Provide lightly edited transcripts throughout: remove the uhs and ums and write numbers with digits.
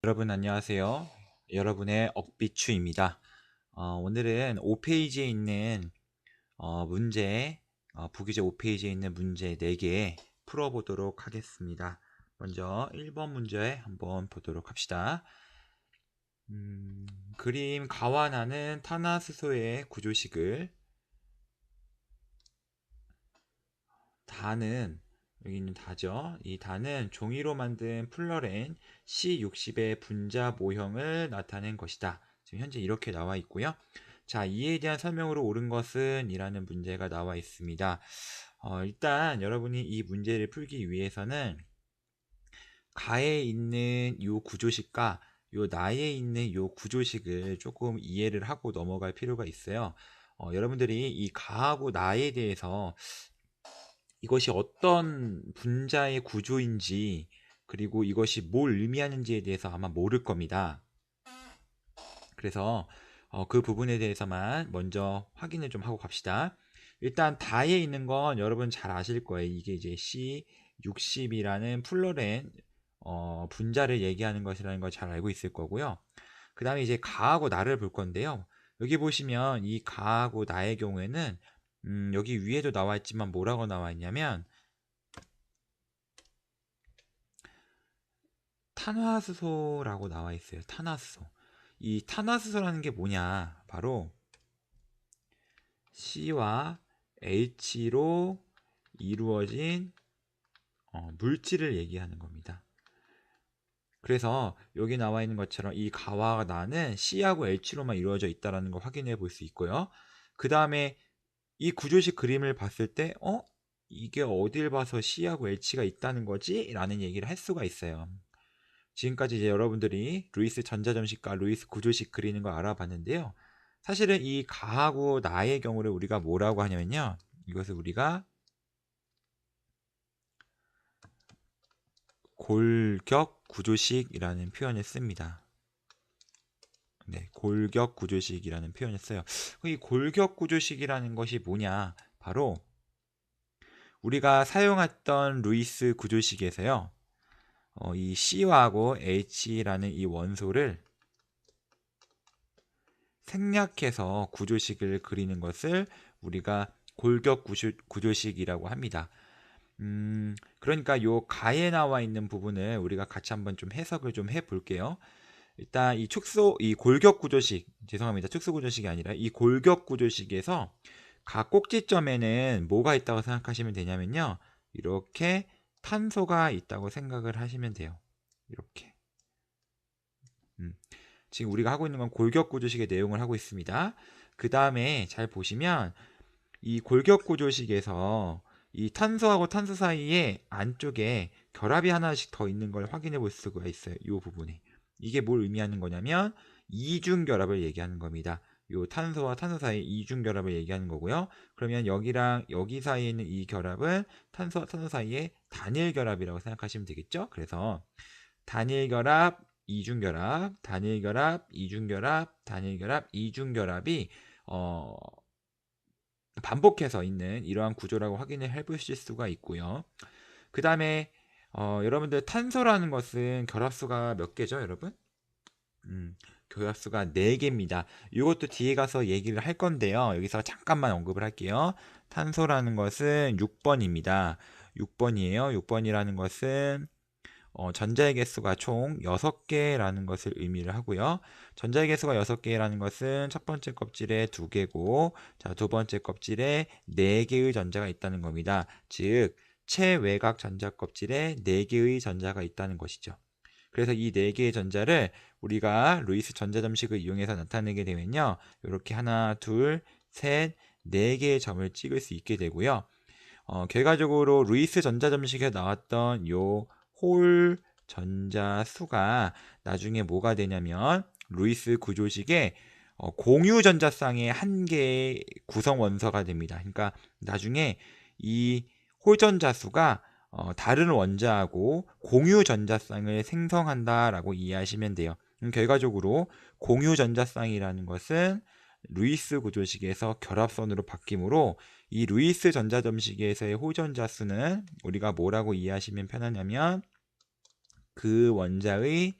여러분 안녕하세요. 여러분의 억비추입니다. 오늘은 5페이지에 있는 문제, 부기제 5페이지에 있는 문제 4개 풀어보도록 하겠습니다. 먼저 1번 문제 한번 보도록 합시다. 그림 가와나는 탄화수소의 구조식을 다는 여기 있는 다죠. 이 다는 종이로 만든 플러렌 C60의 분자 모형을 나타낸 것이다. 지금 현재 이렇게 나와 있고요. 자, 이에 대한 설명으로 옳은 것은 이라는 문제가 나와 있습니다. 일단 여러분이 이 문제를 풀기 위해서는 가에 있는 이 구조식과 요 나에 있는 요 구조식을 조금 이해를 하고 넘어갈 필요가 있어요. 여러분들이 이 가하고 나에 대해서 이것이 어떤 분자의 구조인지 그리고 이것이 뭘 의미하는지에 대해서 아마 모를 겁니다. 그래서 그 부분에 대해서만 먼저 확인을 좀 하고 갑시다. 일단 다에 있는 건 여러분 잘 아실 거예요. 이게 이제 C60이라는 플로렌 분자를 얘기하는 것이라는 걸 잘 알고 있을 거고요. 그 다음에 이제 가하고 나를 볼 건데요. 여기 보시면 이 가하고 나의 경우에는 여기 위에도 나와 있지만 뭐라고 나와 있냐면 탄화수소라고 나와 있어요. 탄화수소. 이 탄화수소라는 게 뭐냐? 바로 C와 H로 이루어진 물질을 얘기하는 겁니다. 그래서 여기 나와 있는 것처럼 이 가와 나는 C하고 H로만 이루어져 있다는 걸 확인해 볼 수 있고요. 그 다음에 이 구조식 그림을 봤을 때 이게 어딜 봐서 C하고 H가 있다는 거지? 라는 얘기를 할 수가 있어요. 지금까지 이제 여러분들이 루이스 전자점식과 루이스 구조식 그리는 거 알아봤는데요. 사실은 이 가하고 나의 경우를 우리가 뭐라고 하냐면요. 이것을 우리가 골격 구조식이라는 표현을 씁니다. 네, 골격 구조식이라는 표현을 써요. 이 골격 구조식이라는 것이 뭐냐? 바로 우리가 사용했던 루이스 구조식에서요. 이 C하고 H라는 이 원소를 생략해서 구조식을 그리는 것을 우리가 골격 구조식이라고 합니다. 그러니까 요 가에 나와 있는 부분을 우리가 같이 한번 좀 해석을 좀 해볼게요. 일단 이 골격 구조식, 죄송합니다. 축소 구조식이 아니라 이 골격 구조식에서 각 꼭지점에는 뭐가 있다고 생각하시면 되냐면요. 이렇게 탄소가 있다고 생각을 하시면 돼요. 이렇게. 지금 우리가 하고 있는 건 골격 구조식의 내용을 하고 있습니다. 그 다음에 잘 보시면 이 골격 구조식에서 이 탄소하고 탄소 사이에 안쪽에 결합이 하나씩 더 있는 걸 확인해 볼 수가 있어요. 이 부분에. 이게 뭘 의미하는 거냐면 이중 결합을 얘기하는 겁니다. 요 탄소와 탄소 사이 이중 결합을 얘기하는 거고요. 그러면 여기랑 여기 사이에 있는 이 결합은 탄소와 탄소 사이의 단일 결합이라고 생각하시면 되겠죠? 그래서 단일 결합, 이중 결합, 단일 결합, 이중 결합, 단일 결합, 이중 결합이 반복해서 있는 이러한 구조라고 확인을 해보실 수가 있고요. 그 다음에 여러분들 탄소라는 것은 결합수가 몇 개죠, 여러분? 결합수가 4개입니다. 이것도 뒤에 가서 얘기를 할 건데요. 여기서 잠깐만 언급을 할게요. 탄소라는 것은 6번입니다. 6번이에요. 6번이라는 것은 전자의 개수가 총 6개라는 것을 의미를 하고요. 전자의 개수가 6개라는 것은 첫 번째 껍질에 2개고, 자, 두 번째 껍질에 4개의 전자가 있다는 겁니다. 즉, 최외곽 전자 껍질에 4개의 전자가 있다는 것이죠. 그래서 이 4개의 전자를 우리가 루이스 전자점식을 이용해서 나타내게 되면요. 이렇게 하나, 둘, 셋, 4개의 점을 찍을 수 있게 되고요. 결과적으로 루이스 전자점식에 나왔던 홀 전자 수가 나중에 뭐가 되냐면 루이스 구조식의 공유 전자쌍의 한 개의 구성 원소가 됩니다. 그러니까 나중에 이 홀 전자 수가 다른 원자하고 공유 전자쌍을 생성한다라고 이해하시면 돼요. 결과적으로 공유 전자쌍이라는 것은 루이스 구조식에서 결합선으로 바뀌므로 이 루이스 전자점식에서의 홀전자 수는 우리가 뭐라고 이해하시면 편하냐면 그 원자의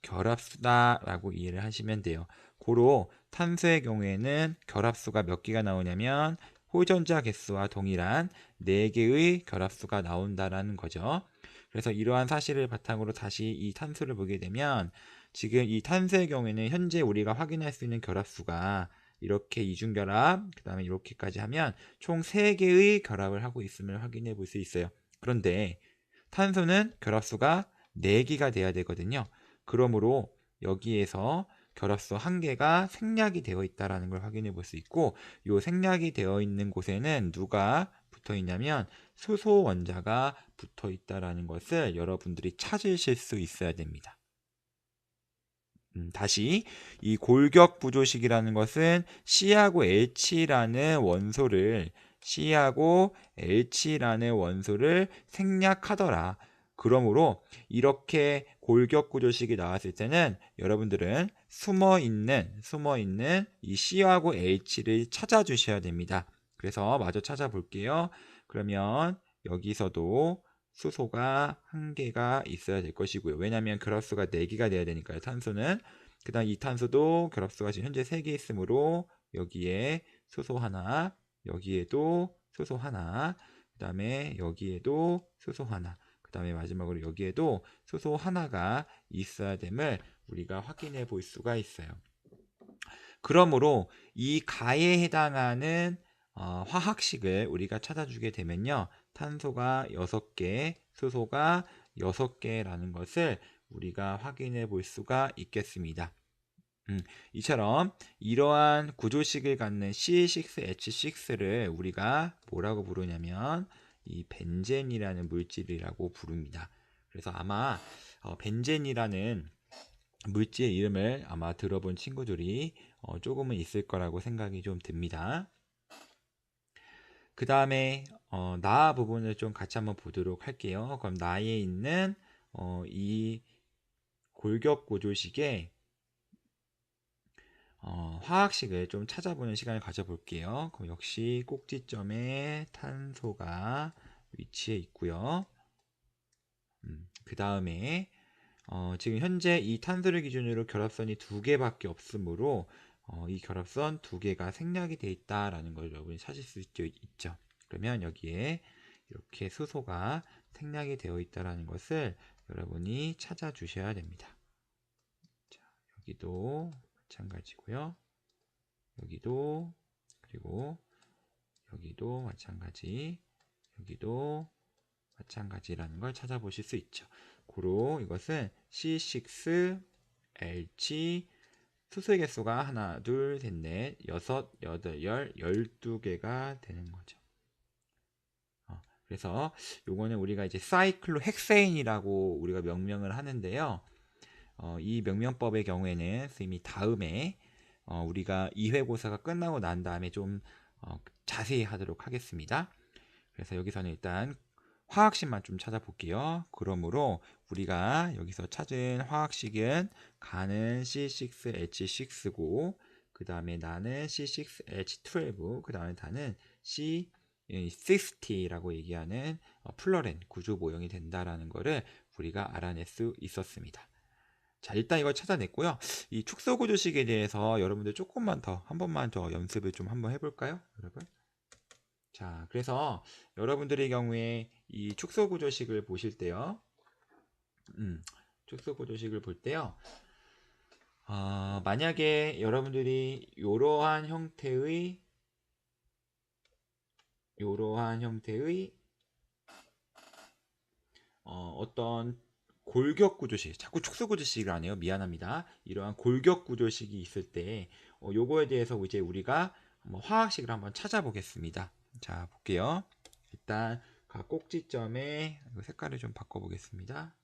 결합수다라고 이해를 하시면 돼요. 고로 탄소의 경우에는 결합수가 몇 개가 나오냐면 호전자 개수와 동일한 4개의 결합수가 나온다라는 거죠. 그래서 이러한 사실을 바탕으로 다시 이 탄소를 보게 되면 지금 이 탄소의 경우에는 현재 우리가 확인할 수 있는 결합수가 이렇게 이중결합, 그 다음에 이렇게까지 하면 총 3개의 결합을 하고 있음을 확인해 볼 수 있어요. 그런데 탄소는 결합수가 4개가 돼야 되거든요. 그러므로 여기에서 결합수 1개가 생략이 되어 있다는 걸 확인해 볼 수 있고, 이 생략이 되어 있는 곳에는 누가 붙어 있냐면 수소 원자가 붙어 있다는 것을 여러분들이 찾으실 수 있어야 됩니다. 다시 이 골격 부조식이라는 것은 C하고 H라는 원소를 생략하더라. 그러므로 이렇게 골격 구조식이 나왔을 때는 여러분들은 숨어 있는 이 C하고 H를 찾아 주셔야 됩니다. 그래서 마저 찾아볼게요. 그러면 여기서도 수소가 1개가 있어야 될 것이고요. 왜냐하면 결합수가 4개가 돼야 되니까요. 탄소는. 그 다음 이 탄소도 결합수가 지금 현재 3개 있으므로 여기에 수소 하나, 여기에도 수소 하나, 그 다음에 여기에도 수소 하나, 그 다음에 마지막으로 여기에도 수소 하나가 있어야 됨을 우리가 확인해 볼 수가 있어요. 그러므로 이 가에 해당하는 화학식을 우리가 찾아주게 되면요. 탄소가 6개, 수소가 6개라는 것을 우리가 확인해 볼 수가 있겠습니다. 이처럼 이러한 구조식을 갖는 C6H6를 우리가 뭐라고 부르냐면 이 벤젠이라는 물질이라고 부릅니다. 그래서 아마 벤젠이라는 물질의 이름을 아마 들어본 친구들이 조금은 있을 거라고 생각이 좀 듭니다. 그 다음에 나 부분을 좀 같이 한번 보도록 할게요. 그럼 나에 있는 이 골격 구조식의 화학식을 좀 찾아보는 시간을 가져볼게요. 그럼 역시 꼭지점에 탄소가 위치해 있고요. 그 다음에 지금 현재 이 탄소를 기준으로 결합선이 2개밖에 없으므로 이 결합선 2개가 생략이 되어 있다라는 걸 여러분이 찾을 수 있죠. 그러면 여기에 이렇게 수소가 생략이 되어 있다라는 것을 여러분이 찾아 주셔야 됩니다. 자, 여기도 마찬가지고요. 여기도, 그리고 여기도 마찬가지, 여기도 마찬가지라는 걸 찾아보실 수 있죠. 고로 이것은 C6H 수소의 개수가 하나, 둘, 셋, 넷, 여섯, 여덟, 12개가 되는 거죠. 그래서 요거는 우리가 이제 사이클로헥세인이라고 우리가 명명을 하는데요. 이 명명법의 경우에는 선생님이 다음에 우리가 2회고사가 끝나고 난 다음에 좀 자세히 하도록 하겠습니다. 그래서 여기서는 일단 화학식만 좀 찾아볼게요. 그러므로 우리가 여기서 찾은 화학식은 가는 C6H6고 그 다음에 나는 C6H12, 그 다음에 다는 C60라고 얘기하는 플러렌 구조 모형이 된다라는 것을 우리가 알아낼 수 있었습니다. 자, 일단 이걸 찾아냈고요. 이 축소 구조식에 대해서 여러분들 조금만 더, 한 번만 더 연습을 좀 한번 해볼까요, 여러분? 자, 그래서 여러분들의 경우에 이 축소 구조식을 보실 때요. 축소 구조식을 볼 때요. 만약에 여러분들이 이러한 형태의 어떤 골격 구조식, 자꾸 축소 구조식을 안 해요. 미안합니다. 이러한 골격 구조식이 있을 때 요거에 대해서 이제 우리가 한번 화학식을 한번 찾아보겠습니다. 자, 볼게요. 일단 각 꼭지점에 색깔을 좀 바꿔보겠습니다.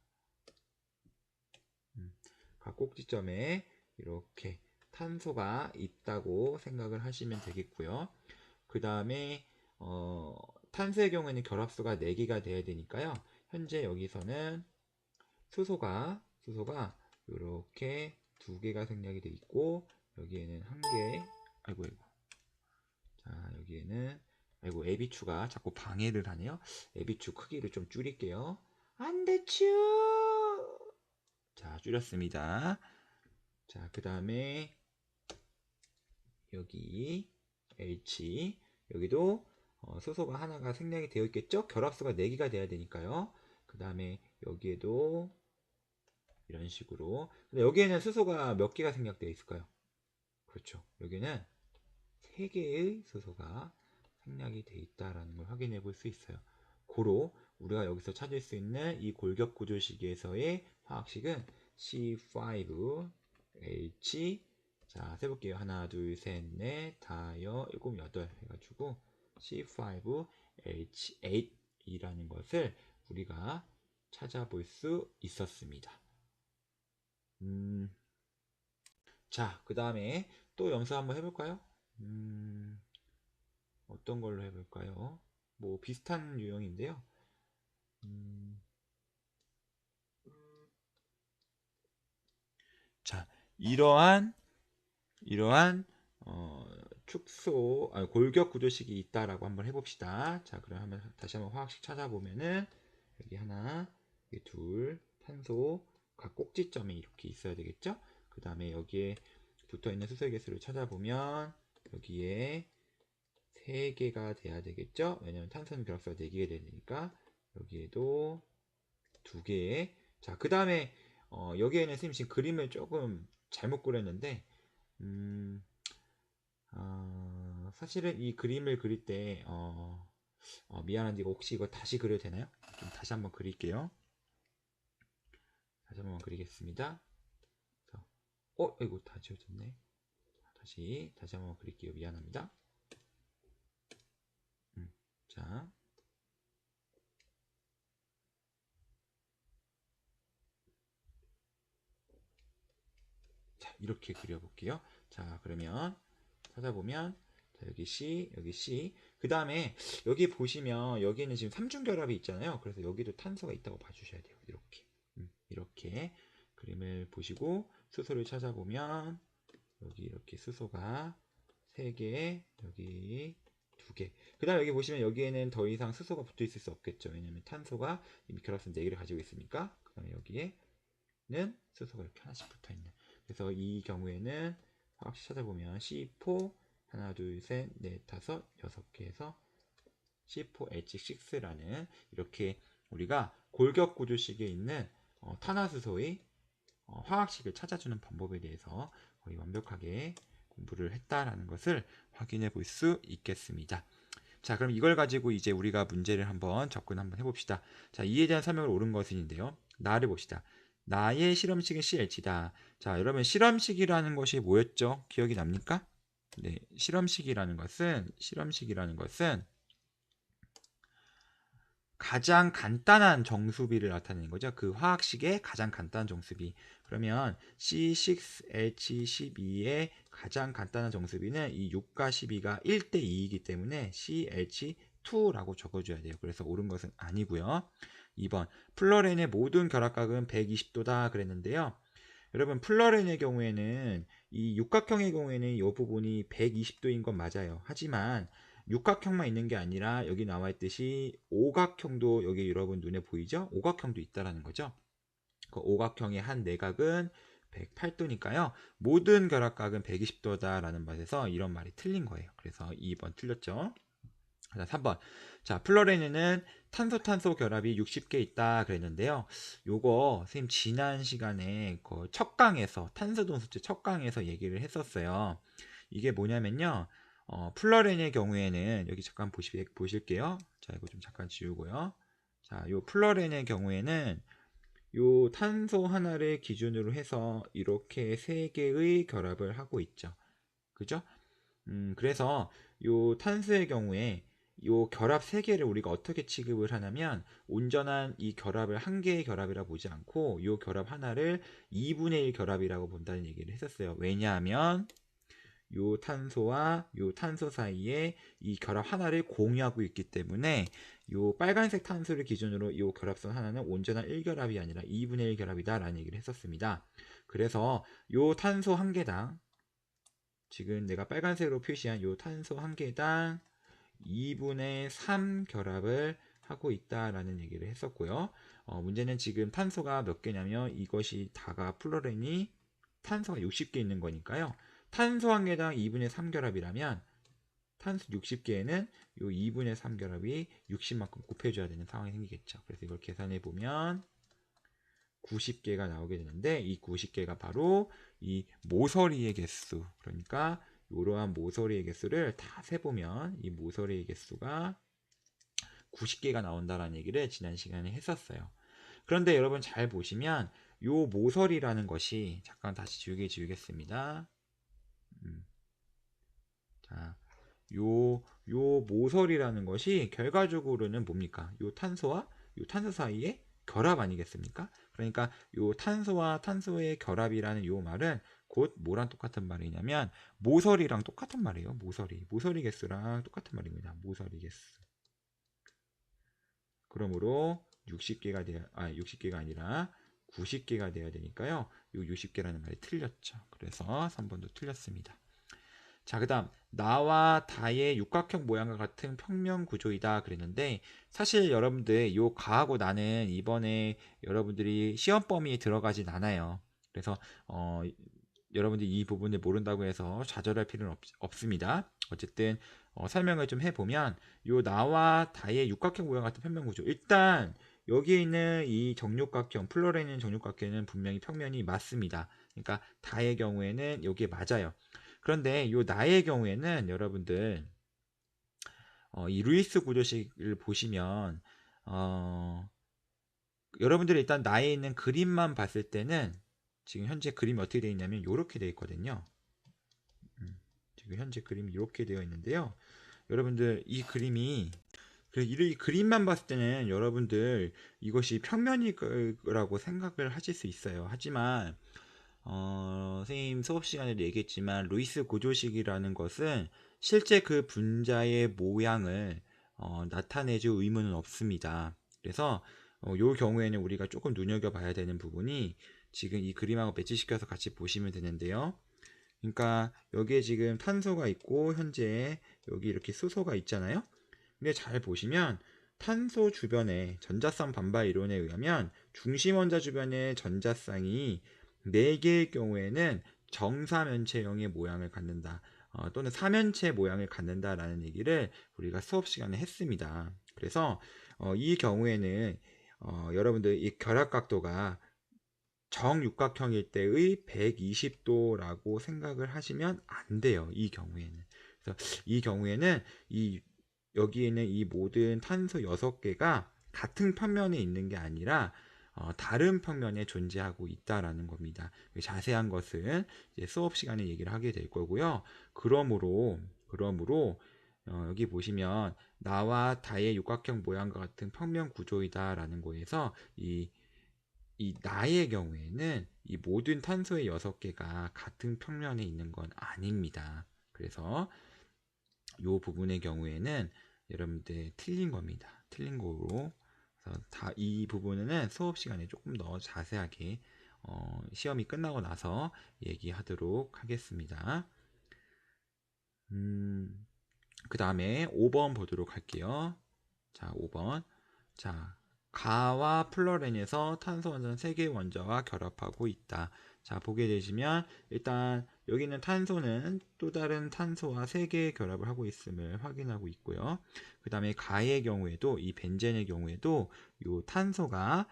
각 꼭지점에 이렇게 탄소가 있다고 생각을 하시면 되겠고요. 그 다음에 탄소의 경우에는 결합수가 4개가 돼야 되니까요. 현재 여기서는 수소가 이렇게 2개가 생략이 돼 있고, 여기에는 1개, 아이고. 자, 여기에는 에비추가 자꾸 방해를 하네요. 에비추 크기를 좀 줄일게요. 안돼, 추. 자, 줄였습니다. 자, 그 다음에 여기 H, 여기도 수소가 하나가 생략이 되어 있겠죠? 결합수가 4개가 돼야 되니까요. 그 다음에 여기에도 이런 식으로. 근데 여기에는 수소가 몇 개가 생략되어 있을까요? 그렇죠. 여기는 3개의 수소가 생략이 되어 있다라는 걸 확인해 볼 수 있어요. 고로 우리가 여기서 찾을 수 있는 이 골격 구조식에서의 화학식은 C5H, 자 세볼게요. 하나 둘셋넷 다여 일곱 여덟 해가지고 C5H8이라는 것을 우리가 찾아볼 수 있었습니다. 자, 그 다음에 또 염수 한번 해볼까요? 어떤 걸로 해볼까요? 뭐 비슷한 유형인데요. 자, 이러한 축소, 골격 구조식이 있다라고 한번 해봅시다. 자, 그럼 다시 한번 화학식 찾아보면은 여기 하나, 여기 둘, 탄소, 각 꼭지점이 이렇게 있어야 되겠죠? 그 다음에 여기에 붙어 있는 수소의 개수를 찾아보면 여기에 3개가 돼야 되겠죠? 왜냐면 탄소는 결합수가 4개가 되니까 여기에도 2개. 자, 그 다음에 여기에는 선생님 지금 그림을 조금 잘못 그렸는데 사실은 이 그림을 그릴 때 미안한데 이거 혹시 이거 다시 그려도 되나요? 좀 다시 한번 그릴게요. 다시 한번 그리겠습니다. 이거 다 지워졌네. 다시 한번 그릴게요. 미안합니다. 자, 이렇게 그려볼게요. 자, 그러면 찾아보면 자, 여기 C, 여기 C. 그 다음에 여기 보시면 여기는 지금 삼중결합이 있잖아요. 그래서 여기도 탄소가 있다고 봐주셔야 돼요. 이렇게 이렇게 그림을 보시고 수소를 찾아보면 여기 이렇게 수소가 3개, 여기 2개. 그 다음에 여기 보시면 여기에는 더 이상 수소가 붙어 있을 수 없겠죠. 왜냐면 탄소가 이미 결합선 4개를 가지고 있으니까. 그 다음에 여기에는 수소가 이렇게 하나씩 붙어 있는. 그래서 이 경우에는 화학식 찾아보면 C4 하나 둘셋넷 다섯 6개에서 C4H6라는 이렇게 우리가 골격 구조식에 있는 탄화수소의 화학식을 찾아주는 방법에 대해서 거의 완벽하게 공부를 했다라는 것을 확인해 볼 수 있겠습니다. 자, 그럼 이걸 가지고 이제 우리가 문제를 한번 접근 한번 해봅시다. 자, 이에 대한 설명을 옳은 것은인데요. 나를 봅시다. 나의 실험식은 CH다. 자, 여러분 실험식이라는 것이 뭐였죠? 기억이 납니까? 네, 실험식이라는 것은 가장 간단한 정수비를 나타내는 거죠. 그 화학식의 가장 간단한 정수비. 그러면 C6H12의 가장 간단한 정수비는 이 6과 12가 1대 2이기 때문에 CH2라고 적어줘야 돼요. 그래서 옳은 것은 아니고요. 2번 플러렌의 모든 결합각은 120도다 그랬는데요. 여러분 플러렌의 경우에는 이 육각형의 경우에는 이 부분이 120도인 건 맞아요. 하지만 육각형만 있는 게 아니라 여기 나와 있듯이 오각형도 여기 여러분 눈에 보이죠? 오각형도 있다라는 거죠. 그 오각형의 한 내각은 108도니까요. 모든 결합각은 120도다라는 말에서 이런 말이 틀린 거예요. 그래서 2번 틀렸죠. 3번. 자, 플로렌에는 탄소 결합이 60개 있다 그랬는데요. 요거 선생님 지난 시간에 그 첫 강에서 탄소동수체 첫 강에서 얘기를 했었어요. 이게 뭐냐면요. 플러렌의 경우에는 여기 잠깐 보실게요. 자, 이거 좀 잠깐 지우고요. 자, 요 플러렌의 경우에는 요 탄소 하나를 기준으로 해서 이렇게 3개의 결합을 하고 있죠. 그죠? 그래서 요 탄소의 경우에 요 결합 3개를 우리가 어떻게 취급을 하냐면 온전한 이 결합을 한 개의 결합이라 보지 않고 요 결합 하나를 2분의 1 결합이라고 본다는 얘기를 했었어요. 왜냐하면 요 탄소와 요 탄소 사이에 이 결합 하나를 공유하고 있기 때문에 요 빨간색 탄소를 기준으로 요 결합선 하나는 온전한 1결합이 아니라 2분의 1 결합이다 라는 얘기를 했었습니다. 그래서 요 탄소 한 개당 지금 내가 빨간색으로 표시한 요 탄소 한 개당 2분의 3 결합을 하고 있다라는 얘기를 했었고요. 문제는 지금 탄소가 몇 개냐면 이것이 다가 플로렌이 탄소가 60개 있는 거니까요. 탄소 한 개당 2분의 3 결합이라면 탄소 60개에는 요 2분의 3 결합이 60만큼 곱해줘야 되는 상황이 생기겠죠. 그래서 이걸 계산해 보면 90개가 나오게 되는데 이 90개가 바로 이 모서리의 개수, 그러니까 이러한 모서리의 개수를 다 세보면 이 모서리의 개수가 90개가 나온다라는 얘기를 지난 시간에 했었어요. 그런데 여러분 잘 보시면 요 모서리라는 것이, 잠깐 다시 지우겠습니다. 자, 요 모서리라는 것이 결과적으로는 뭡니까? 요 탄소와 요 탄소 사이에 결합 아니겠습니까? 그러니까 요 탄소와 탄소의 결합이라는 요 말은 곧 뭐랑 똑같은 말이냐면 모서리랑 똑같은 말이에요. 모서리 개수랑 똑같은 말입니다. 모서리 개수. 그러므로 60개가 아니라 90개가 돼야 되니까요. 요 60개라는 말이 틀렸죠. 그래서 3번도 틀렸습니다. 자, 그 다음 나와 다의 육각형 모양과 같은 평면 구조이다 그랬는데, 사실 여러분들 요 가하고 나는 이번에 여러분들이 시험 범위에 들어가진 않아요. 그래서 여러분들이 이 부분을 모른다고 해서 좌절할 필요는 없습니다. 어쨌든 설명을 좀 해보면 요 나와 다의 육각형 모양 같은 평면 구조, 일단 여기에 있는 이 정육각형, 플로렌인 정육각형은 분명히 평면이 맞습니다. 그러니까 다의 경우에는 여기에 맞아요. 그런데 요 나의 경우에는 여러분들 이 루이스 구조식을 보시면 여러분들이 일단 나에 있는 그림만 봤을 때는 지금 현재 그림이 어떻게 되어 있냐면 이렇게 되어 있거든요. 지금 현재 그림이 이렇게 되어 있는데요. 여러분들 이 그림만 봤을 때는 여러분들 이것이 평면이라고 생각을 하실 수 있어요. 하지만 선생님 수업 시간에도 얘기했지만 루이스 구조식이라는 것은 실제 그 분자의 모양을 나타내줄 의무는 없습니다. 그래서 이 경우에는 우리가 조금 눈여겨봐야 되는 부분이 지금 이 그림하고 매치시켜서 같이 보시면 되는데요. 그러니까 여기에 지금 탄소가 있고 현재 여기 이렇게 수소가 있잖아요. 근데 잘 보시면 탄소 주변에 전자쌍 반발 이론에 의하면 중심 원자 주변의 전자쌍이 4개의 경우에는 정사면체형의 모양을 갖는다, 또는 사면체 모양을 갖는다라는 얘기를 우리가 수업 시간에 했습니다. 그래서 이 경우에는 여러분들 이 결합각도가 정육각형일 때의 120도라고 생각을 하시면 안 돼요. 이 경우에는. 그래서 이 경우에는 여기에 있는 이 모든 탄소 6개가 같은 평면에 있는 게 아니라 다른 평면에 존재하고 있다라는 겁니다. 자세한 것은 이제 수업 시간에 얘기를 하게 될 거고요. 그러므로 여기 보시면 나와 다의 육각형 모양과 같은 평면 구조이다라는 거에서 이 나의 경우에는 이 모든 탄소의 6개가 같은 평면에 있는 건 아닙니다. 그래서 이 부분의 경우에는 여러분들 틀린 겁니다. 틀린 거로. 그래서 이 부분은 수업 시간에 조금 더 자세하게 시험이 끝나고 나서 얘기하도록 하겠습니다. 그 다음에 5번 보도록 할게요. 자, 5번. 자, 가와 플로렌에서 탄소 원자는 3개의 원자와 결합하고 있다. 자, 보게 되시면 일단 여기는 탄소는 또 다른 탄소와 3개의 결합을 하고 있음을 확인하고 있고요. 그 다음에 가의 경우에도, 이 벤젠의 경우에도 이 탄소가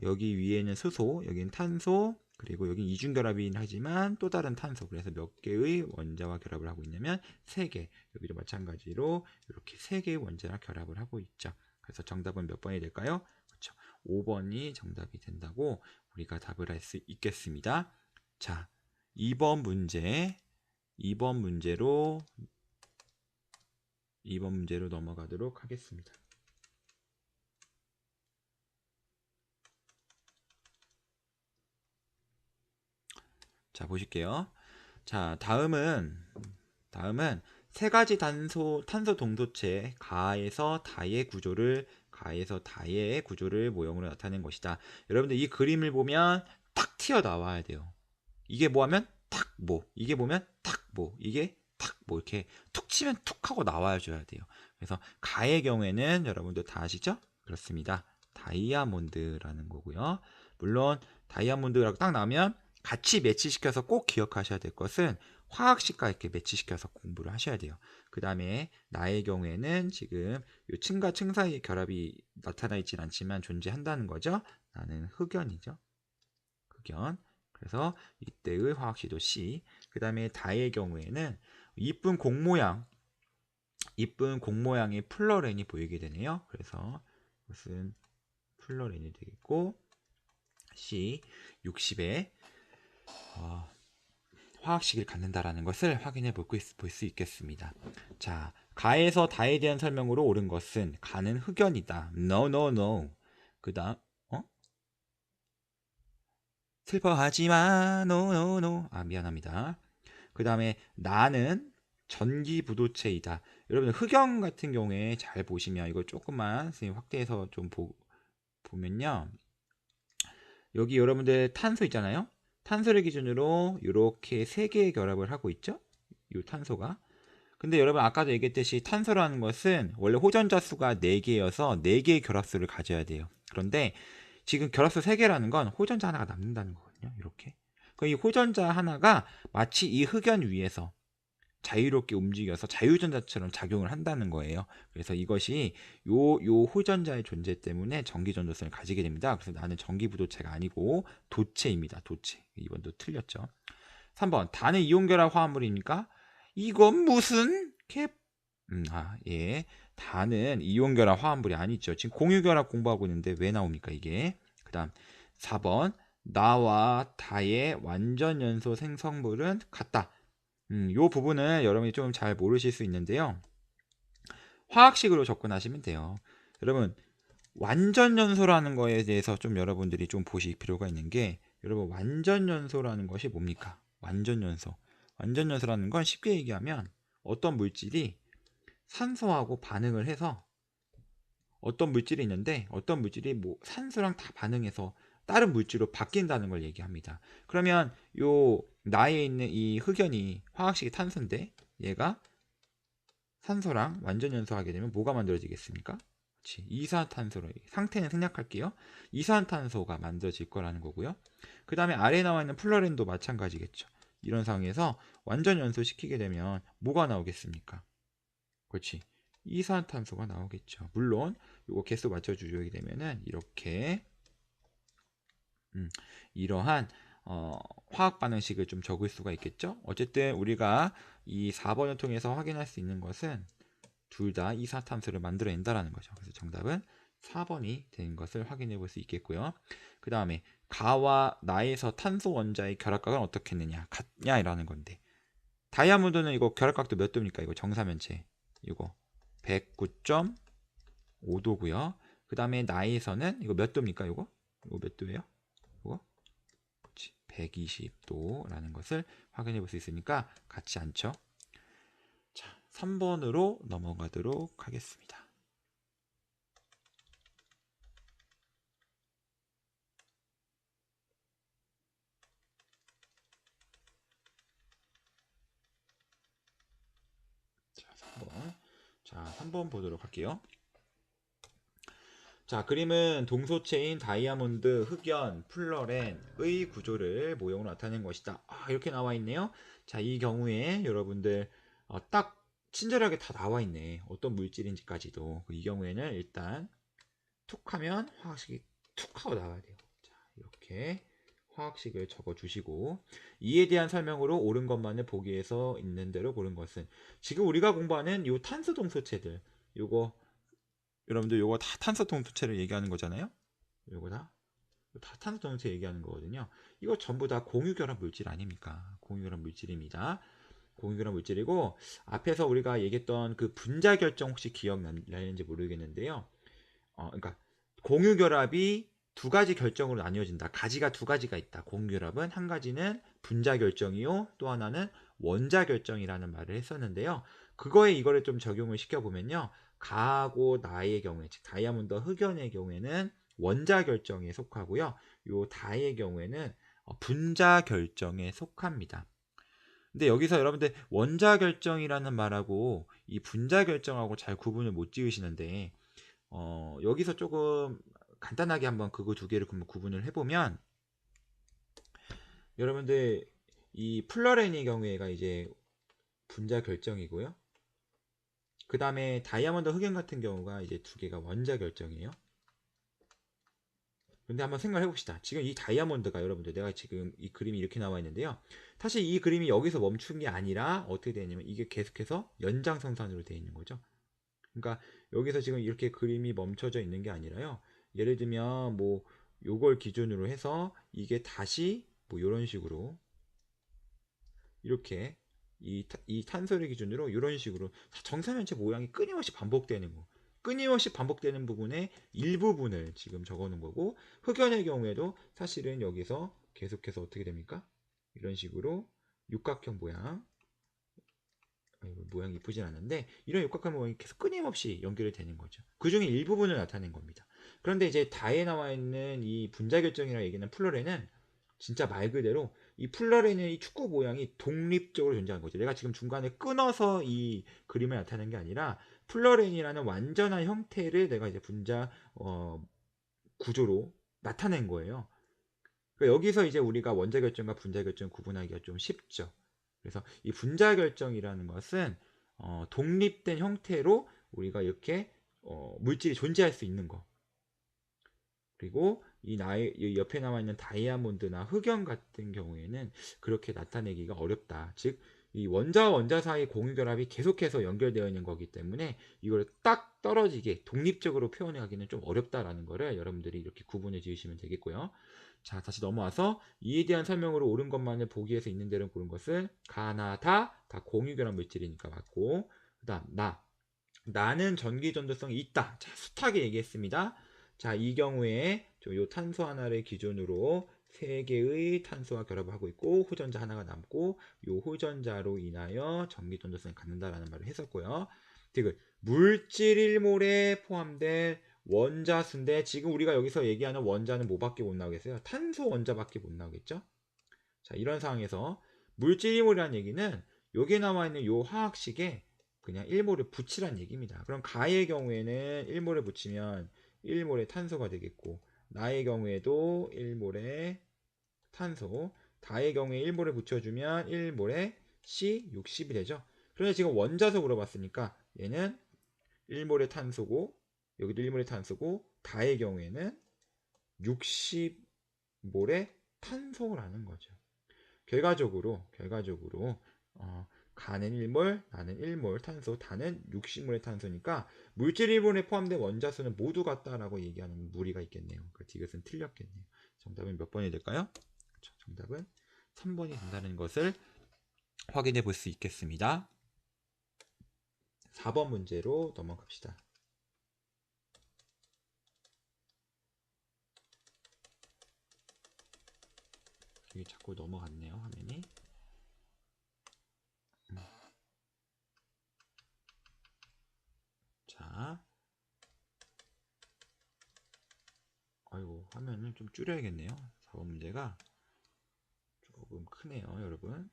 여기 위에는 수소, 여기는 탄소, 그리고 여기 이중결합이긴 하지만 또 다른 탄소, 그래서 몇 개의 원자와 결합을 하고 있냐면 3개, 여기도 마찬가지로 이렇게 3개의 원자와 결합을 하고 있죠. 그래서 정답은 몇 번이 될까요? 그렇죠. 5번이 정답이 된다고 우리가 답을 할 수 있겠습니다. 자, 2번 문제로 넘어가도록 하겠습니다. 자, 보실게요. 자, 다음은 세 가지 탄소 동소체 가에서 다의 구조를 모형으로 나타낸 것이다. 여러분들 이 그림을 보면 딱 튀어나와야 돼요. 이게 뭐하면 탁 뭐, 이게 보면 탁 뭐, 이게 탁 뭐, 이렇게 툭 치면 툭 하고 나와줘야 돼요. 그래서 가의 경우에는 여러분들 다 아시죠? 그렇습니다. 다이아몬드라는 거고요. 물론 다이아몬드라고 딱 나오면 같이 매치시켜서 꼭 기억하셔야 될 것은 화학식과 이렇게 매치시켜서 공부를 하셔야 돼요. 그 다음에 나의 경우에는 지금 이 층과 층 사이의 결합이 나타나 있진 않지만 존재한다는 거죠. 나는 흑연이죠. 흑연. 그래서 이때의 화학시도 C. 그 다음에 다의 경우에는 이쁜 공 모양의 플러렌이 보이게 되네요. 그래서 이것은 플러렌이 되겠고 C 60에 화학식을 갖는다라는 것을 확인해 볼 수 있겠습니다. 자, 가에서 다에 대한 설명으로 옳은 것은 가는 흑연이다. No, no, no. 그 다음 슬퍼하지마. No, no, no. 미안합니다. 그 다음에 나는 전기부도체이다. 여러분 흑연 같은 경우에 잘 보시면 이거 조금만 선생님 확대해서 좀 보면요. 여기 여러분들 탄소 있잖아요. 탄소를 기준으로 이렇게 3개의 결합을 하고 있죠. 이 탄소가. 근데 여러분 아까도 얘기했듯이 탄소라는 것은 원래 호전자 수가 4개여서 4개의 결합수를 가져야 돼요. 그런데 지금 결합수 3개라는 건 호전자 하나가 남는다는 거거든요. 이렇게. 이 호전자 하나가 마치 이 흑연 위에서 자유롭게 움직여서 자유전자처럼 작용을 한다는 거예요. 그래서 이것이 요 호전자의 존재 때문에 전기 전도성을 가지게 됩니다. 그래서 나는 전기부도체가 아니고 도체입니다. 도체. 2번도 틀렸죠. 3번 다는 이온결합 화합물입니까? 이건 무슨 예. 다는 이온결합 화합물이 아니죠. 지금 공유결합 공부하고 있는데 왜 나옵니까 이게? 그 다음 4번 나와 다의 완전연소 생성물은 같다. 요 부분은 여러분이 좀 잘 모르실 수 있는데요. 화학식으로 접근하시면 돼요. 여러분 완전연소라는 거에 대해서 좀 여러분들이 좀 보실 필요가 있는 게 여러분 완전연소라는 것이 뭡니까? 완전연소라는 건 쉽게 얘기하면 어떤 물질이 산소하고 반응을 해서 어떤 물질이 있는데 어떤 물질이 뭐 산소랑 다 반응해서 다른 물질로 바뀐다는 걸 얘기합니다. 그러면 요 나에 있는 이 흑연이 화학식이 탄소인데 얘가 산소랑 완전 연소하게 되면 뭐가 만들어지겠습니까? 그렇지. 이산화탄소로 상태는 생략할게요. 이산화탄소가 만들어질 거라는 거고요. 그 다음에 아래에 나와 있는 플로렌도 마찬가지겠죠. 이런 상황에서 완전 연소시키게 되면 뭐가 나오겠습니까? 그렇지. 이산화탄소가 나오겠죠. 물론 이거 개수 맞춰주게 되면은 이렇게 이러한 화학 반응식을 좀 적을 수가 있겠죠. 어쨌든 우리가 이 4번을 통해서 확인할 수 있는 것은 둘 다 이산화탄소를 만들어낸다라는 거죠. 그래서 정답은 4번이 되는 것을 확인해 볼 수 있겠고요. 그 다음에 가와 나에서 탄소 원자의 결합각은 어떻게 했느냐 같냐라는 건데 다이아몬드는 이거 결합각도 몇 도입니까? 이거 정사면체 이거 109.5도고요. 그 다음에 나에서는 이거 몇 도입니까? 이거 몇 도예요? 이거 120도라는 것을 확인해 볼 수 있으니까 같지 않죠. 자, 3번으로 넘어가도록 하겠습니다. 자, 3번 보도록 할게요. 자, 그림은 동소체인 다이아몬드, 흑연, 플러렌의 구조를 모형으로 나타낸 것이다. 이렇게 나와 있네요. 자, 이 경우에 여러분들 딱 친절하게 다 나와 있네. 어떤 물질인지까지도. 이 경우에는 일단 툭 하면 화학식이 툭 하고 나와야 돼요. 자, 이렇게 화학식을 적어 주시고 이에 대한 설명으로 옳은 것만을 보기에서 있는 대로 고른 것은 지금 우리가 공부하는 요 탄소 동소체들 요거 여러분들 요거 다 탄소 동소체를 얘기하는 거잖아요. 요거 다 탄소 동소체 얘기하는 거거든요. 이거 전부 다 공유결합 물질 아닙니까? 공유결합 물질입니다. 공유결합 물질이고 앞에서 우리가 얘기했던 그 분자 결정 혹시 기억나는지 모르겠는데요. 그러니까 공유결합이 두 가지 결정으로 나뉘어진다. 가지가 두 가지가 있다. 공유결합은 한 가지는 분자 결정이요. 또 하나는 원자 결정이라는 말을 했었는데요. 그거에 이거를 좀 적용을 시켜보면요. 가하고 나의 경우에, 즉 다이아몬드 흑연의 경우에는 원자 결정에 속하고요. 요 다의 경우에는 분자 결정에 속합니다. 근데 여기서 여러분들 원자 결정이라는 말하고 이 분자 결정하고 잘 구분을 못 지으시는데 여기서 조금 간단하게 한번 그거 두 개를 구분을 해보면, 여러분들 이 플러렌의 경우에가 이제 분자 결정이고요. 그 다음에 다이아몬드 흑연 같은 경우가 이제 두 개가 원자 결정이에요. 근데 한번 생각해 봅시다. 지금 이 다이아몬드가, 여러분들 내가 지금 이 그림이 이렇게 나와 있는데요. 사실 이 그림이 여기서 멈춘 게 아니라 어떻게 되어 있냐면 이게 계속해서 연장선상으로 되어 있는 거죠. 그러니까 여기서 지금 이렇게 그림이 멈춰져 있는 게 아니라요. 예를 들면 뭐 요걸 기준으로 해서 이게 다시 뭐 이런 식으로 이렇게 이 탄소를 기준으로 이런 식으로 정사면체 모양이 끊임없이 반복되는 거. 끊임없이 반복되는 부분의 일부분을 지금 적어 놓은 거고, 흑연의 경우에도 사실은 여기서 계속해서 어떻게 됩니까? 이런 식으로 육각형 모양, 모양이 이쁘진 않은데 이런 육각형 모양이 계속 끊임없이 연결이 되는 거죠. 그 중에 일부분을 나타낸 겁니다. 그런데 이제 다에 나와 있는 이 분자 결정이라고 얘기하는 플러렌은 진짜 말 그대로 이 플러렌의 이 축구 모양이 독립적으로 존재하는 거죠. 내가 지금 중간에 끊어서 이 그림을 나타낸 게 아니라 플러렌이라는 완전한 형태를 내가 이제 분자 구조로 나타낸 거예요. 그러니까 여기서 이제 우리가 원자 결정과 분자 결정 구분하기가 좀 쉽죠. 그래서 이 분자 결정이라는 것은 독립된 형태로 우리가 이렇게 물질이 존재할 수 있는 거. 그리고 이 옆에 나와 있는 다이아몬드나 흑연 같은 경우에는 그렇게 나타내기가 어렵다. 즉, 이 원자와 원자 사이 공유 결합이 계속해서 연결되어 있는 거기 때문에 이걸 딱 떨어지게 독립적으로 표현하기는 좀 어렵다라는 거를 여러분들이 이렇게 구분해 지으시면 되겠고요. 자, 다시 넘어와서 이에 대한 설명으로 옳은 것만을 보기 위해서 있는 대로 고른 것은 가나 다 공유 결합 물질이니까 맞고, 그다음 나는 전기 전도성이 있다. 자, 숱하게 얘기했습니다. 자, 이 경우에 이 탄소 하나를 기준으로 3개의 탄소와 결합을 하고 있고 호전자 하나가 남고 이 호전자로 인하여 전기 전도성이 갖는다라는 말을 했었고요. 즉 물질 1몰에 포함된 원자수인데, 지금 우리가 여기서 얘기하는 원자는 뭐밖에 못 나오겠어요? 탄소 원자밖에 못 나오겠죠? 자, 이런 상황에서 물질 1몰이라는 얘기는 여기에 나와 있는 이 화학식에 그냥 1몰을 붙이란 얘기입니다. 그럼 가의 경우에는 1몰을 붙이면 1몰의 탄소가 되겠고, 나의 경우에도 1몰의 탄소, 다의 경우에 1몰을 붙여주면 1몰의 C60이 되죠. 그런데 지금 원자수 물어봤으니까 얘는 1몰의 탄소고, 여기도 1몰의 탄소고, 다의 경우에는 60몰의 탄소라는 거죠. 결과적으로 가는 1몰, 나는 1몰 탄소, 다는 60몰의 탄소니까 물질 1몰에 포함된 원자수는 모두 같다라고 얘기하는 무리가 있겠네요. 그러니까 이것은 틀렸겠네요. 정답은 몇 번이 될까요? 정답은 3번이 된다는 것을 확인해 볼 수 있겠습니다. 4번 문제로 넘어갑시다. 이게 자꾸 넘어갔네요, 화면이. 자, 아이고, 화면을 좀 줄여야겠네요. 4번 문제가 조금 크네요, 여러분.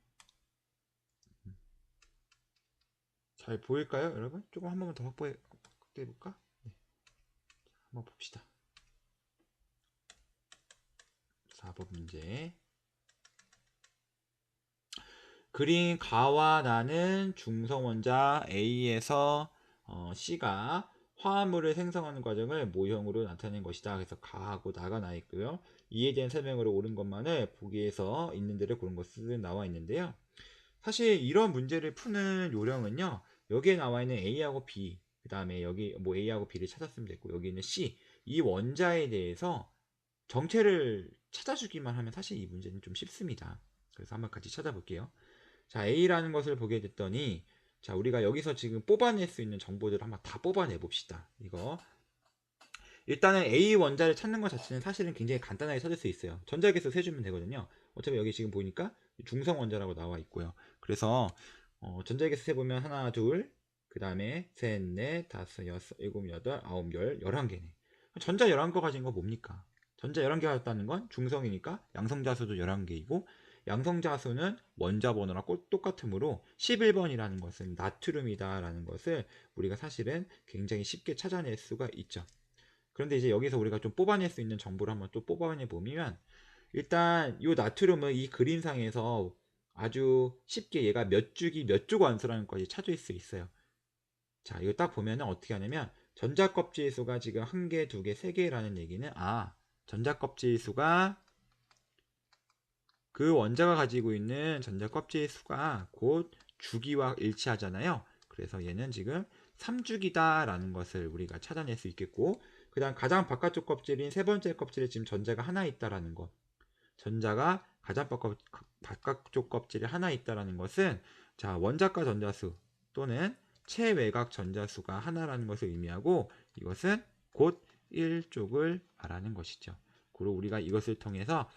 잘 보일까요, 여러분? 조금 한 번만 더 확대해 볼까? 네. 한번 봅시다. 4번 문제. 그린 가와 나는 중성원자 A에서 C가 화합물을 생성하는 과정을 모형으로 나타낸 것이다. 그래서 가하고 나가 나 있고요. 이에 대한 설명으로 옳은 것만을 보기에서 있는 대로 고른 것은 나와 있는데요. 사실 이런 문제를 푸는 요령은요, 여기에 나와 있는 A하고 B, 그 다음에 여기 뭐 A하고 B를 찾았으면 됐고, 여기 있는 C, 이 원자에 대해서 정체를 찾아주기만 하면 사실 이 문제는 좀 쉽습니다. 그래서 한번 같이 찾아볼게요. 자, A라는 것을 보게 됐더니, 자, 우리가 여기서 지금 뽑아낼 수 있는 정보들을 한번 다 뽑아내 봅시다. 이거. 일단은 A 원자를 찾는 것 자체는 사실은 굉장히 간단하게 찾을 수 있어요. 전자계수 세주면 되거든요. 어차피 여기 지금 보니까 중성 원자라고 나와 있고요. 그래서 전자계수 세보면 하나, 둘, 그 다음에 셋, 넷, 다섯, 여섯, 일곱, 여덟, 아홉, 열, 11개네. 전자 11개 가진 거 뭡니까? 전자 11개 가졌다는 건 중성이니까 양성자수도 11개이고 양성자수는 원자 번호랑 똑같으므로 11번이라는 것은 나트륨이다라는 것을 우리가 사실은 굉장히 쉽게 찾아낼 수가 있죠. 그런데 이제 여기서 우리가 좀 뽑아낼 수 있는 정보를 한번 또 뽑아내 보면, 일단 이 나트륨은 이 그림상에서 아주 쉽게 얘가 몇 주기 몇 주 원소라는 것이 찾을 수 있어요. 자, 이거 딱 보면은 어떻게 하냐면 전자 껍질 수가 지금 1개, 2개, 3개라는 얘기는 전자 껍질 수가 그 원자가 가지고 있는 전자 껍질 수가 곧 주기와 일치하잖아요. 그래서 얘는 지금 3주기다라는 것을 우리가 찾아낼 수 있겠고, 그 다음 가장 바깥쪽 껍질인 세 번째 껍질에 지금 전자가 하나 있다라는 것. 전자가 가장 바깥쪽 껍질에 하나 있다라는 것은, 자, 원자가 전자수 또는 체외곽 전자수가 하나라는 것을 의미하고, 이것은 곧 1쪽을 말하는 것이죠. 그리고 우리가 이것을 통해서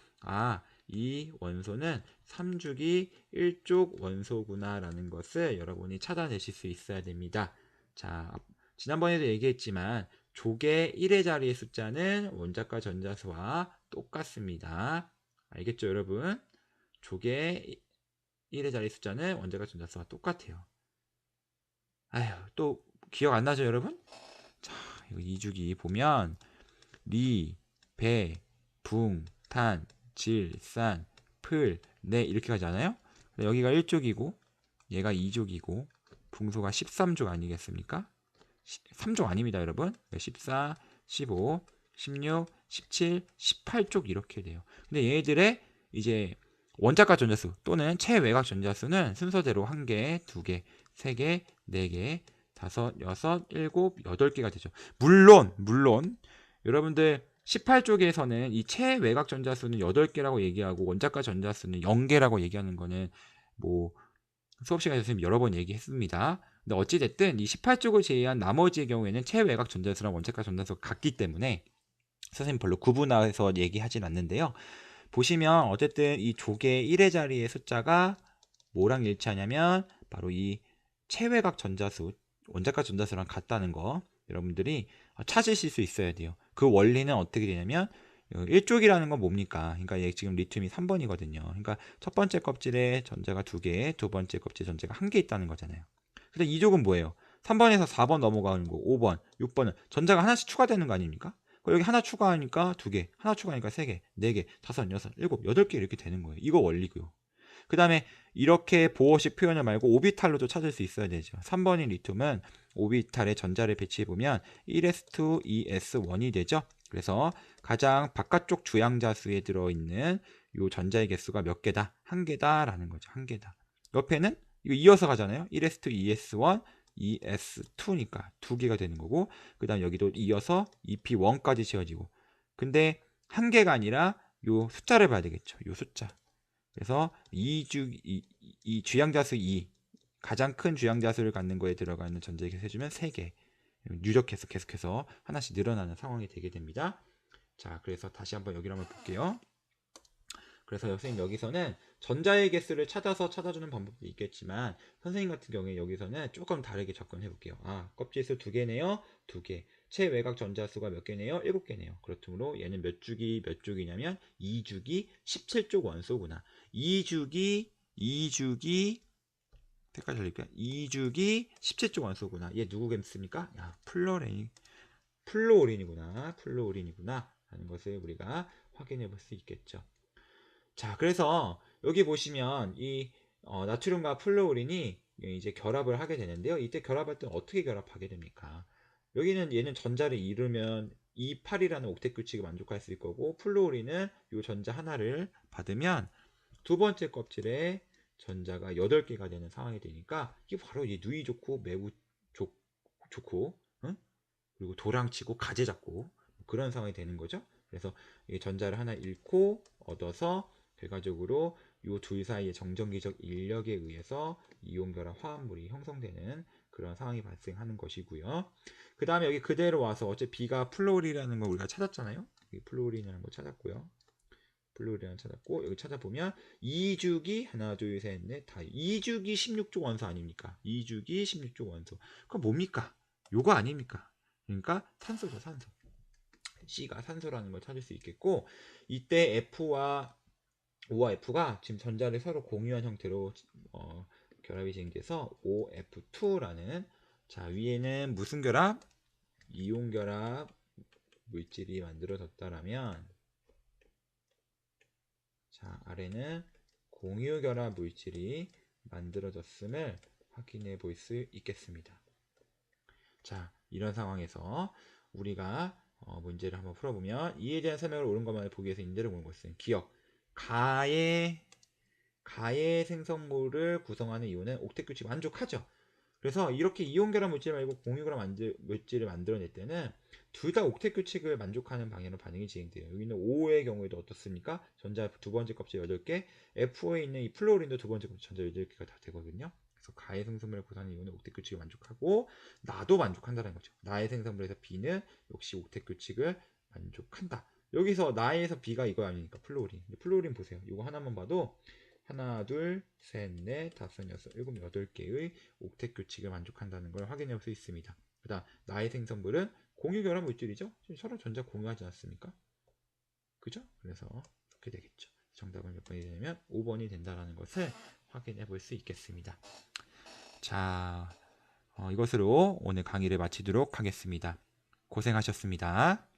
이 원소는 3주기 1쪽 원소구나라는 것을 여러분이 찾아내실 수 있어야 됩니다. 자, 지난번에도 얘기했지만 족의 1의 자리의 숫자는 원자과 전자수와 똑같습니다. 알겠죠, 여러분? 족의 1의 자리 숫자는 원자과 전자수와 똑같아요. 또 기억 안 나죠, 여러분? 자, 이거 2주기 보면 리, 배, 붕, 탄, 질, 산, 풀, 네 이렇게 가잖아요. 여기가 1족이고 얘가 2족이고 붕소가 13족 아니겠습니까? 3족 아닙니다, 여러분. 14, 15, 16, 17, 18쪽 이렇게 돼요. 근데 얘네들의 이제 원자과 전자수 또는 체외곽 전자수는 순서대로 1개, 2개, 3개, 4개, 5, 6, 7, 8개가 되죠. 물론 여러분들 18쪽에서는 이 체외곽 전자수는 8개라고 얘기하고 원자과 전자수는 0개라고 얘기하는 거는 뭐 수업 시간에 선생님 여러 번 얘기했습니다. 근데 어찌됐든 이 18쪽을 제외한 나머지의 경우에는 체외곽 전자수랑 원자과 전자수가 같기 때문에 선생님 별로 구분해서 얘기하진 않는데요. 보시면 어쨌든 이 족의 1의 자리의 숫자가 뭐랑 일치하냐면 바로 이 체외곽 전자수, 원자과 전자수랑 같다는 거 여러분들이 찾으실 수 있어야 돼요. 그 원리는 어떻게 되냐면 1쪽이라는 건 뭡니까? 그러니까 얘 지금 리튬이 3번이거든요. 그러니까 첫 번째 껍질에 전자가 2개, 두 번째 껍질에 전자가 1개 있다는 거잖아요. 근데 2족은 뭐예요? 3번에서 4번 넘어가는 거, 5번, 6번은 전자가 하나씩 추가되는 거 아닙니까? 여기 하나 추가하니까 2개, 하나 추가하니까 3개, 4개, 5, 6, 7, 8개 이렇게 되는 거예요. 이거 원리고요. 그 다음에 이렇게 보호식 표현을 말고 오비탈로도 찾을 수 있어야 되죠. 3번인 리튬은 오비탈에 전자를 배치해보면 1s2, 2s1이 되죠. 그래서 가장 바깥쪽 주양자수에 들어있는 이 전자의 개수가 몇 개다? 1개다 라는 거죠. 1개다. 옆에는 이거 이어서 가잖아요. 1s2, 2s1, 2s2니까 2개가 되는 거고, 그 다음 여기도 이어서 2p1까지 지어지고, 근데 1개가 아니라 이 숫자를 봐야 되겠죠. 이 숫자. 그래서 이 주양자수 2, 가장 큰 주양자수를 갖는 거에 들어가는 전자의 개수 해주면 3개. 누적해서 계속해서 하나씩 늘어나는 상황이 되게 됩니다. 자, 그래서 다시 한번 여기를 한번 볼게요. 그래서 선생님 여기서는 전자의 개수를 찾아서 찾아주는 방법도 있겠지만 선생님 같은 경우에 여기서는 조금 다르게 접근해 볼게요. 껍질수 2개네요. 2개. 체외곽 전자수가 몇 개네요? 7개네요. 그렇므로 얘는 몇 주기 몇 쪽이냐면 2주기 17쪽 원소구나. 2주기 색깔 잘릴까요? 2주기 17쪽 원소구나. 얘 누구겠습니까? 플로오린이구나. 하는 것을 우리가 확인해 볼 수 있겠죠. 자, 그래서 여기 보시면 이 나트륨과 플로오린이 이제 결합을 하게 되는데요. 이때 결합할 때 어떻게 결합하게 됩니까? 여기는 얘는 전자를 잃으면 2, 8이라는 옥텟 규칙을 만족할 수 있을 거고, 플로오린은 이 전자 하나를 받으면 두 번째 껍질에 전자가 8개가 되는 상황이 되니까 이게 바로 이 누이 좋고 매우 좋고, 응? 그리고 도랑치고 가재 잡고 그런 상황이 되는 거죠. 그래서 이 전자를 하나 잃고 얻어서 결과적으로 이 둘 사이의 정전기적 인력에 의해서 이온 결합 화합물이 형성되는 그런 상황이 발생하는 것이고요. 그 다음에 여기 그대로 와서 어째 B가 플로린이라는 걸 우리가 찾았잖아요. 여기 플로린이라는 걸 찾았고요. 플로린을 찾았고, 여기 찾아보면 2주기 하나 둘 셋 넷 다 2주기 16쪽 원소 아닙니까? 2주기 16쪽 원소. 그럼 뭡니까? 요거 아닙니까? 그러니까 산소죠, 산소. C가 산소라는 걸 찾을 수 있겠고, 이때 F와 O와 F가 지금 전자를 서로 공유한 형태로 결합이 진행돼서 OF2라는, 자, 위에는 무슨 결합? 이온 결합 물질이 만들어졌다라면, 자, 아래는 공유 결합 물질이 만들어졌음을 확인해 볼 수 있겠습니다. 자, 이런 상황에서 우리가 문제를 한번 풀어보면, 이에 대한 설명을 옳은 것만을 보기 위해서 인제를 보는 것은 기억. 가의 생성물을 구성하는 이온은 옥텟 규칙 만족하죠. 그래서 이렇게 이온 결합 물질 말고 공유 결합 물질을 만들어낼 때는 둘 다 옥텟 규칙을 만족하는 방향으로 반응이 진행돼요. 여기는 O의 경우에도 어떻습니까? 전자 두 번째 껍질 8개, F에 있는 이 플로린도 두 번째 껍질 전자 8개가 다 되거든요. 그래서 가의 생성물을 구성하는 이온은 옥텟 규칙을 만족하고, 나도 만족한다는 거죠. 나의 생성물에서 B는 역시 옥텟 규칙을 만족한다. 여기서 나에서 B가 이거 아니니까 플로린. 플로린 보세요. 이거 하나만 봐도 하나, 둘, 셋, 넷, 다섯, 여섯, 일곱, 여덟 개의 옥텟 규칙을 만족한다는 걸 확인할 수 있습니다. 그다음 나의 생성물은 공유 결합 물질이죠. 지금 서로 전자 공유하지 않습니까? 그죠? 그래서 이렇게 되겠죠. 정답은 몇 번이 되냐면 5번이 된다는 것을 확인해 볼 수 있겠습니다. 자, 이것으로 오늘 강의를 마치도록 하겠습니다. 고생하셨습니다.